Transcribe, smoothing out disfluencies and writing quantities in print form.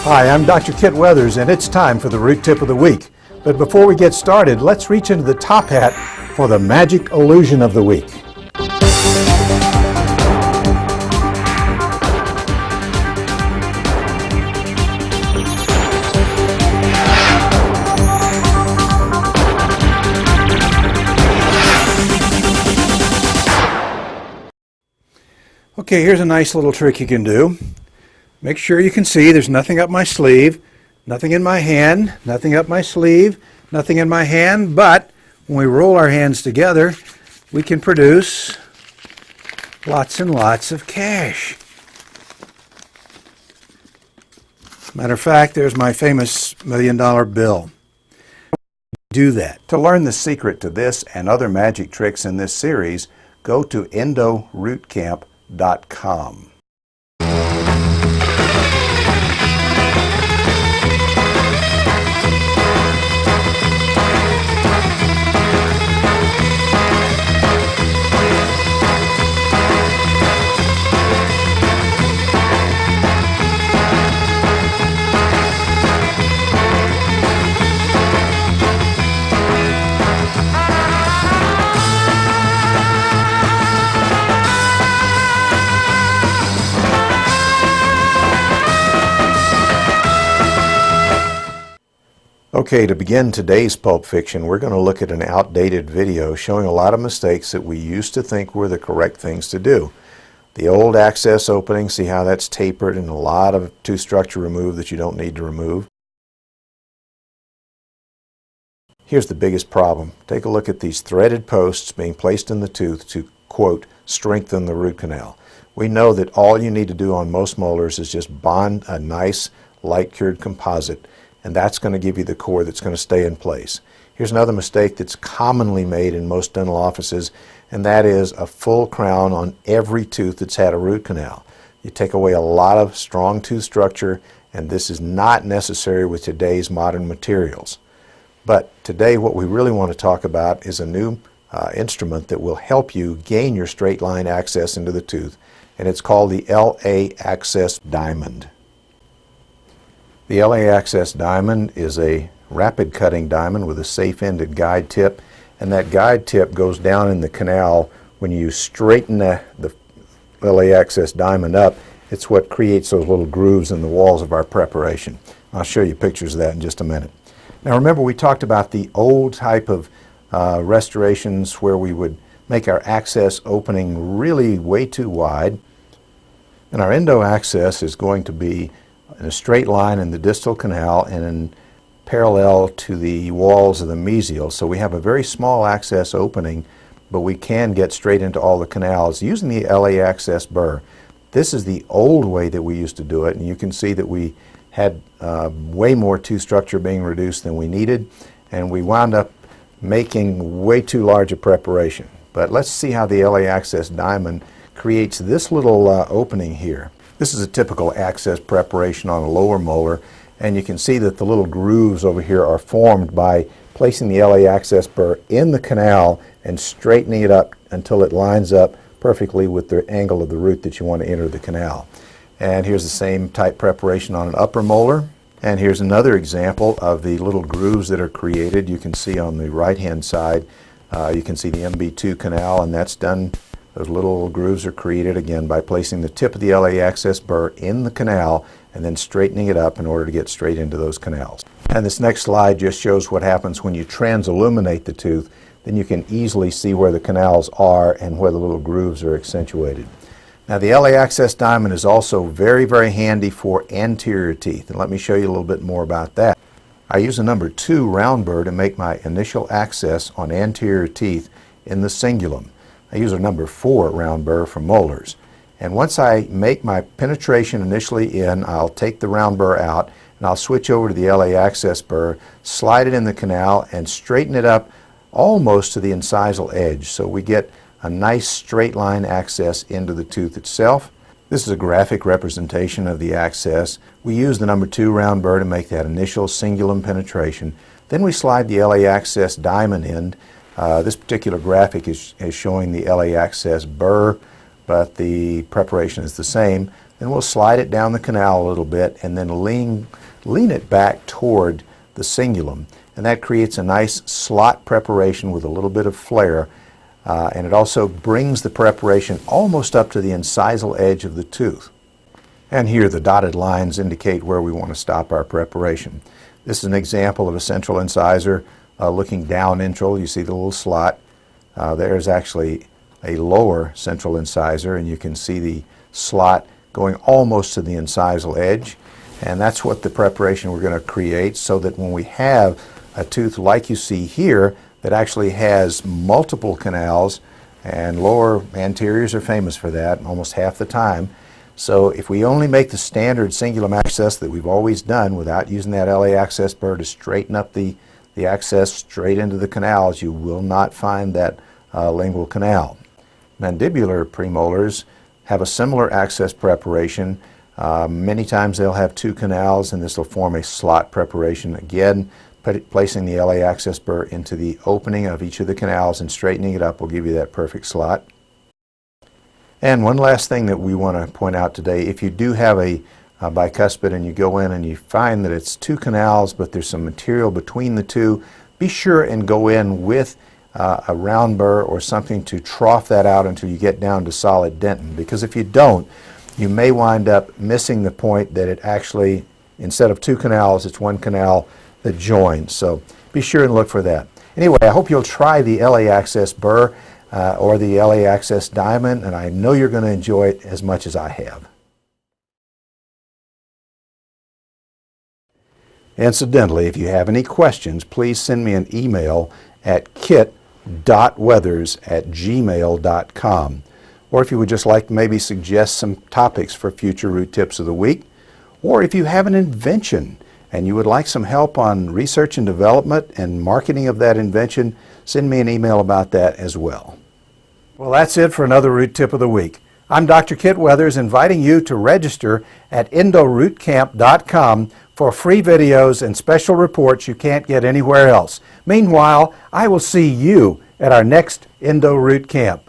Hi, I'm Dr. Kit Weathers, and it's time for the Root Tip of the Week. But before we get started, let's reach into the top hat for the magic illusion of the week. Okay, here's a nice little trick you can do. Make sure you can see there's nothing up my sleeve, nothing in my hand, nothing up my sleeve, nothing in my hand, but when we roll our hands together, we can produce lots and lots of cash. Matter of fact, there's my famous $1 million bill. Do that. To learn the secret to this and other magic tricks in this series, go to EndoRootCamp.com. Okay, to begin today's Pulp Fiction, we're going to look at an outdated video showing a lot of mistakes that we used to think were the correct things to do. The old access opening, see how that's tapered and a lot of tooth structure removed that you don't need to remove. Here's the biggest problem. Take a look at these threaded posts being placed in the tooth to, quote, strengthen the root canal. We know that all you need to do on most molars is just bond a nice light cured composite, and that's going to give you the core that's going to stay in place. Here's another mistake that's commonly made in most dental offices, and that is a full crown on every tooth that's had a root canal. You take away a lot of strong tooth structure, and this is not necessary with today's modern materials. But today what we really want to talk about is a new instrument that will help you gain your straight line access into the tooth, and it's called the LA Access Diamond. The LA Access Diamond is a rapid cutting diamond with a safe-ended guide tip, and that guide tip goes down in the canal. When you straighten the LA Access Diamond up, it's what creates those little grooves in the walls of our preparation. I'll show you pictures of that in just a minute. Now remember, we talked about the old type of restorations where we would make our access opening really way too wide, and our endo access is going to be in a straight line in the distal canal and in parallel to the walls of the mesial. So we have a very small access opening, but we can get straight into all the canals using the LA Access burr. This is the old way that we used to do it, and you can see that we had way more tooth structure being reduced than we needed, and we wound up making way too large a preparation. But let's see how the LA Access Diamond creates this little opening here. This is a typical access preparation on a lower molar, and you can see that the little grooves over here are formed by placing the LA Access burr in the canal and straightening it up until it lines up perfectly with the angle of the root that you want to enter the canal. And here's the same type preparation on an upper molar. And here's another example of the little grooves that are created. You can see on the right hand side, you can see the MB2 canal, and that's done. Those little grooves are created again by placing the tip of the LA Access burr in the canal and then straightening it up in order to get straight into those canals. And this next slide just shows what happens when you transilluminate the tooth. Then you can easily see where the canals are and where the little grooves are accentuated. Now the LA Access Diamond is also very, very handy for anterior teeth, and let me show you a little bit more about that. I use a number 2 round burr to make my initial access on anterior teeth in the cingulum. I use a number 4 round burr for molars. And once I make my penetration initially in, I'll take the round burr out and I'll switch over to the LA Access burr, slide it in the canal, and straighten it up almost to the incisal edge, so we get a nice straight line access into the tooth itself. This is a graphic representation of the access. We use the number 2 round burr to make that initial cingulum penetration. Then we slide the LA Access Diamond in. This particular graphic is showing the LA Access burr but the preparation is the same. Then we'll slide it down the canal a little bit and then lean it back toward the cingulum. And that creates a nice slot preparation with a little bit of flare. And it also brings the preparation almost up to the incisal edge of the tooth. And here the dotted lines indicate where we want to stop our preparation. This is an example of a central incisor looking down intral. You see the little slot. There's actually a lower central incisor, and you can see the slot going almost to the incisal edge. And that's what the preparation we're going to create, so that when we have a tooth like you see here that actually has multiple canals, and lower anteriors are famous for that almost half the time. So if we only make the standard cingulum access that we've always done without using that LA access burr to straighten up the access straight into the canals, you will not find that lingual canal. Mandibular premolars have a similar access preparation. Many times they'll have two canals, and this will form a slot preparation. Again, placing the LA access burr into the opening of each of the canals and straightening it up will give you that perfect slot. And one last thing that we want to point out today, if you do have a bicuspid and you go in and you find that it's two canals but there's some material between the two, be sure and go in with a round burr or something to trough that out until you get down to solid dentin, because if you don't, you may wind up missing the point that it actually, instead of two canals, it's one canal that joins. So be sure and look for that. Anyway, I hope you'll try the LA access burr or the LA access diamond, and I know you're going to enjoy it as much as I have. Incidentally, if you have any questions, please send me an email at kit.weathers@gmail.com. Or if you would just like to maybe suggest some topics for future Root Tips of the Week, or if you have an invention and you would like some help on research and development and marketing of that invention, send me an email about that as well. Well, that's it for another Root Tip of the Week. I'm Dr. Kit Weathers, inviting you to register at EndoRootCamp.com for free videos and special reports you can't get anywhere else. Meanwhile, I will see you at our next Endo Root Camp.